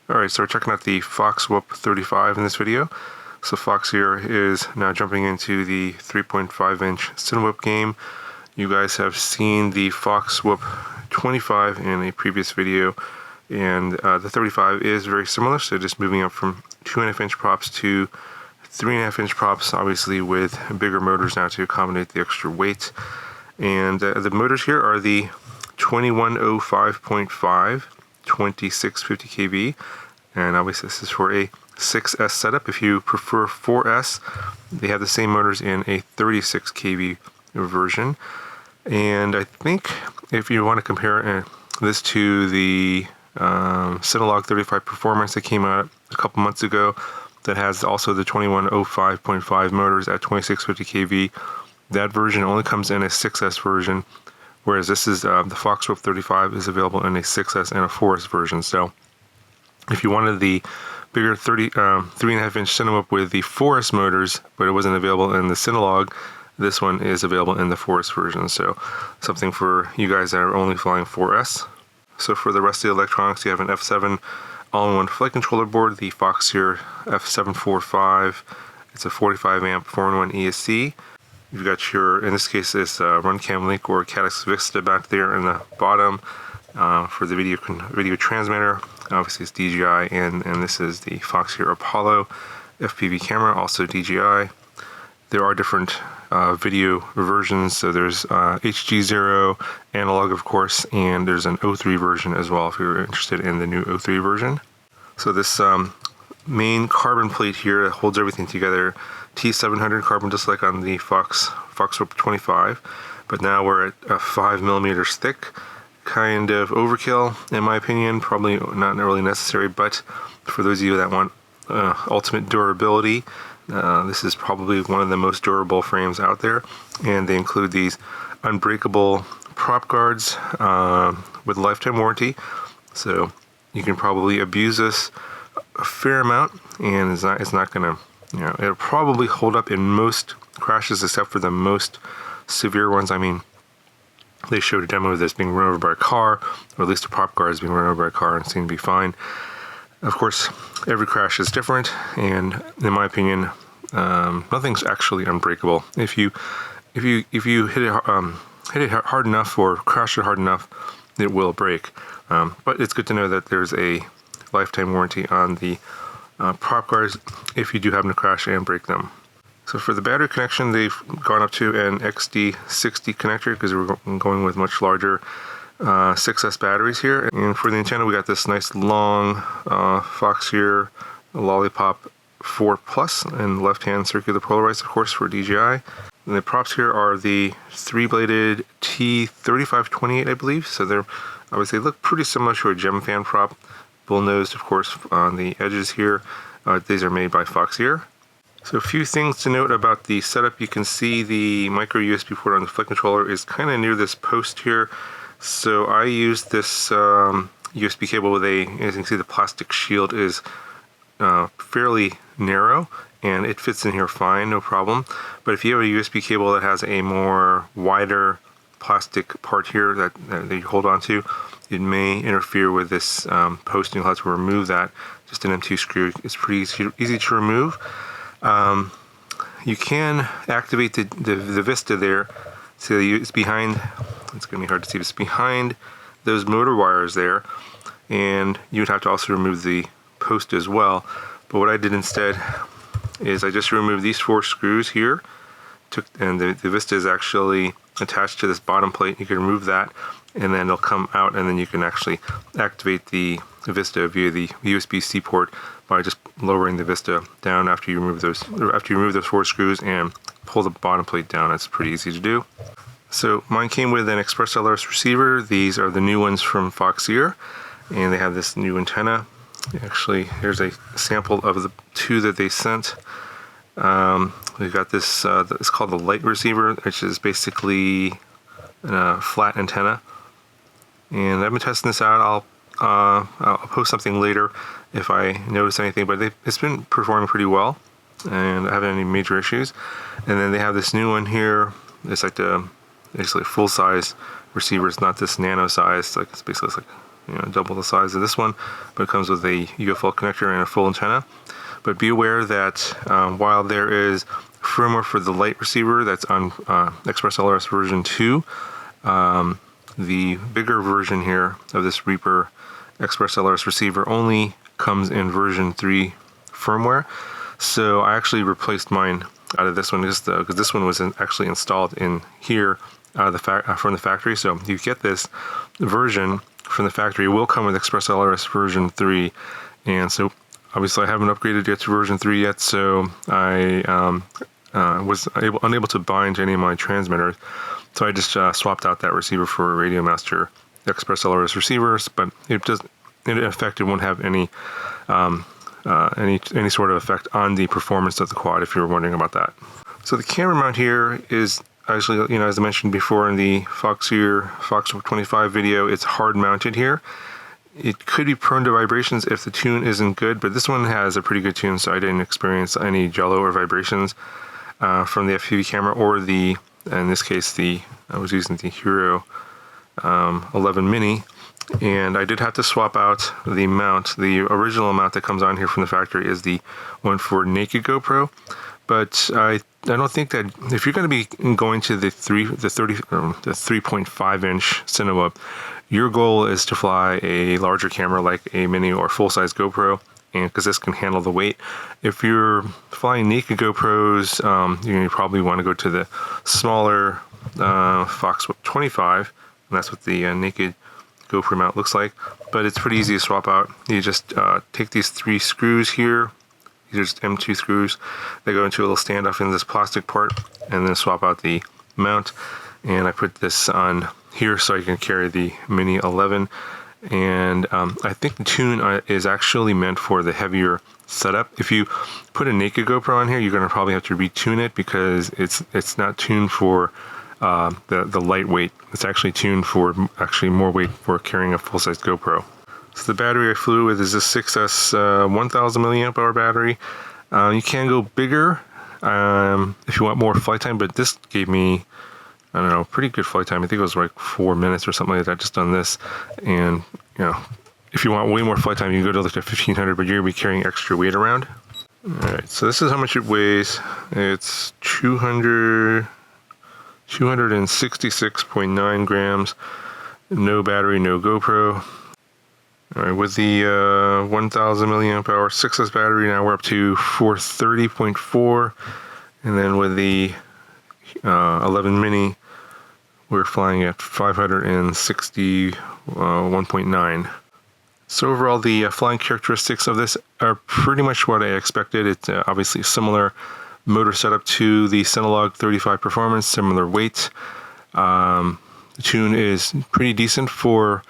Alright, so we're checking out the Foxwhoop 35 in this video. So Foxeer is now jumping into the 3.5-inch Cinewhoop game. You guys have seen the Foxwhoop 25 in a previous video, and the 35 is very similar, so just moving up from 2.5-inch props to 3.5-inch props, obviously with bigger motors now to accommodate the extra weight. And the motors here are the 2105.5 2650 kV, and obviously this is for a 6S setup. If you prefer 4S, they have the same motors in a 36 kV version. And I think if you want to compare this to the Cinelog 35 Performance that came out a couple months ago, that has also the 2105.5 motors at 2650 kV, that version only comes in a 6S version, whereas this is the Foxwhoop 35 is available in a 6S and a 4S version. So if you wanted the bigger 3.5-inch Cinewhoop with the 4S motors, but it wasn't available in the Cinelog, this one is available in the 4S version. So something for you guys that are only flying 4S. So for the rest of the electronics, you have an F7 all-in-one flight controller board, the Foxeer F745. It's a 45 amp 4-in-1 ESC. You've got your, in this case, this Runcam Link or Caddx Vista back there in the bottom for the video transmitter. Obviously it's DJI, and this is the Foxeer Apollo FPV camera, also DJI. There are different video versions, so there's HG0 analog, of course, and there's an O3 version as well if you're interested in the new O3 version. So this main carbon plate here that holds everything together, T700 carbon, just like on the Foxwhoop 25, but now we're at 5 millimeters thick. Kind of overkill, in my opinion, probably not really necessary, but for those of you that want ultimate durability, this is probably one of the most durable frames out there, and they include these Unbreakable prop guards with lifetime warranty, so you can probably abuse this a fair amount, and it's not gonna, it'll probably hold up in most crashes except for the most severe ones. I mean, they showed a demo of this being run over by a car, or at least the prop guard is being run over by a car and seemed to be fine. Of course, every crash is different, and in my opinion, nothing's actually unbreakable. If you hit it hard enough or crash it hard enough, it will break. But it's good to know that there's a lifetime warranty on the prop guards if you do happen to crash and break them. So for the battery connection, they've gone up to an XD60 connector because we're going with much larger 6S batteries here. And for the antenna, we got this nice long Foxeer Lollipop 4 Plus and left-hand circular polarized, of course, for DJI. And the props here are the 3-bladed T3528, I believe. So they're obviously look pretty similar to a gem fan prop. Bull-nosed, of course, on the edges here. These are made by Foxeer. So a few things to note about the setup. You can see the micro USB port on the flight controller is kind of near this post here. So I used this USB cable with as you can see, the plastic shield is fairly narrow, and it fits in here fine, no problem. But if you have a USB cable that has a more wider plastic part here that you hold on to, it may interfere with this post, and you'll have to remove that. Just an M2 screw. It's pretty easy to remove. You can activate the Vista there. So it's behind, it's going to be hard to see, it's behind those motor wires there, and you would have to also remove the post as well. But what I did instead is I just removed these 4 screws here, and the Vista is actually attached to this bottom plate. You can remove that, and then it'll come out, and then you can actually activate the Vista via the USB-C port by just lowering the Vista down after you remove those 4 screws and pull the bottom plate down. It's pretty easy to do. So mine came with an Express LRS receiver. These are the new ones from Foxeer, and they have this new antenna. Actually, here's a sample of the 2 that they sent. We've got this, it's called the light receiver, which is basically a flat antenna. And I've been testing this out. I'll post something later if I notice anything, but it's been performing pretty well, and I haven't had any major issues. And then they have this new one here. It's like basically a full-size receiver. It's not this nano size. It's basically like double the size of this one, but it comes with a UFL connector and a full antenna. But be aware that while there is firmware for the light receiver that's on XpressLRS version 2, the bigger version here of this Reaper XpressLRS receiver only comes in version 3 firmware. So I actually replaced mine out of this one just because this one was actually installed in here from the factory. So you get this version from the factory. It will come with XpressLRS version 3, and so obviously I haven't upgraded yet to version 3 yet, so I was unable to bind to any of my transmitters. So I just swapped out that receiver for a Radio Master XpressLRS receivers, but in effect it won't have any sort of effect on the performance of the quad, if you were wondering about that. So the camera mount here is actually, as I mentioned before in the Foxeer Foxwhoop 25 video, it's hard mounted here. It could be prone to vibrations if the tune isn't good, but this one has a pretty good tune, so I didn't experience any jello or vibrations from the FPV camera or in this case, I was using the Hero 11 Mini, and I did have to swap out the mount. The original mount that comes on here from the factory is the one for naked GoPro, but I don't think that if you're going to be going to the 3.5 inch Cinewhoop, your goal is to fly a larger camera like a mini or full-size GoPro, and because this can handle the weight. If you're flying naked GoPros, you probably want to go to the smaller Foxwhoop 25, and that's what the naked GoPro mount looks like. But it's pretty easy to swap out. You just take these 3 screws here. These are just M2 screws. They go into a little standoff in this plastic part, and then swap out the mount. And I put this on here so I can carry the Mini 11. And I think the tune is actually meant for the heavier setup. If you put a naked GoPro on here, you're going to probably have to retune it because it's not tuned for the lightweight. It's actually tuned for more weight for carrying a full-size GoPro. So the battery I flew with is a 6S 1000 milliamp hour battery. You can go bigger if you want more flight time, but this gave me, I don't know, pretty good flight time. I think it was like 4 minutes or something like that just on this. And, if you want way more flight time, you can go to like 1500, but you're going to be carrying extra weight around. Alright, so this is how much it weighs. It's 266.9 grams. No battery, no GoPro. Alright, with the 1000 milliamp hour 6S battery, now we're up to 430.4. And then with the 11 Mini, we're flying at 561.9. So overall, the flying characteristics of this are pretty much what I expected. It's obviously a similar motor setup to the Cinelog 35 Performance, similar weight. The tune is pretty decent for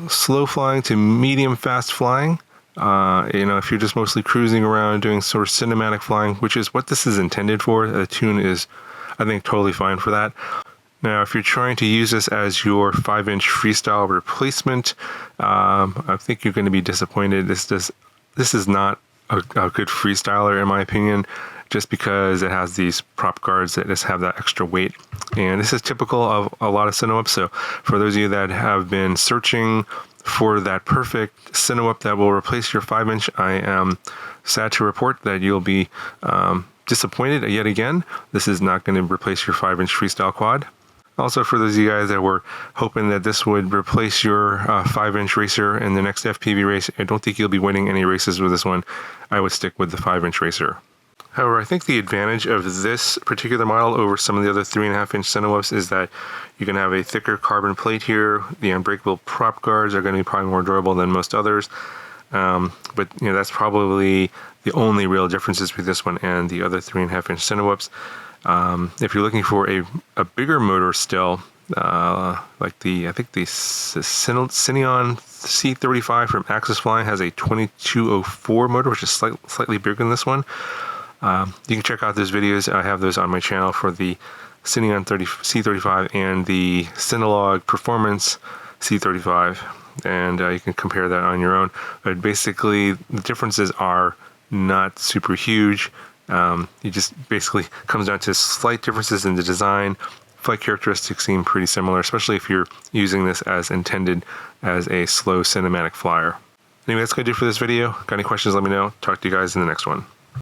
slow flying to medium fast flying. If you're just mostly cruising around doing sort of cinematic flying, which is what this is intended for, the tune is, I think, totally fine for that. Now, if you're trying to use this as your 5-inch freestyle replacement, I think you're going to be disappointed. This is not a good freestyler, in my opinion, just because it has these prop guards that just have that extra weight. And this is typical of a lot of Cinewhoops. So for those of you that have been searching for that perfect Cinewhoop that will replace your 5-inch, I am sad to report that you'll be disappointed yet again. This is not going to replace your 5-inch freestyle quad. Also, for those of you guys that were hoping that this would replace your 5-inch racer in the next FPV race, I don't think you'll be winning any races with this one. I would stick with the 5-inch racer. However, I think the advantage of this particular model over some of the other 3.5-inch Cinewhoops is that you can have a thicker carbon plate here. The Unbreakable prop guards are going to be probably more durable than most others. But that's probably the only real differences between this one and the other 3.5-inch Cinewhoops. If you're looking for a bigger motor still, like I think the Cineon C35 from Axis Flying has a 2204 motor, which is slightly bigger than this one. You can check out those videos. I have those on my channel for the Cineon C35 and the Cinelog Performance C35, and you can compare that on your own. But basically, the differences are not super huge. It just basically comes down to slight differences in the design flight characteristics seem pretty similar, especially if you're using this as intended as a slow cinematic flyer. Anyway, that's going to do it for this video. Got any questions, let me know. Talk to you guys in the next one.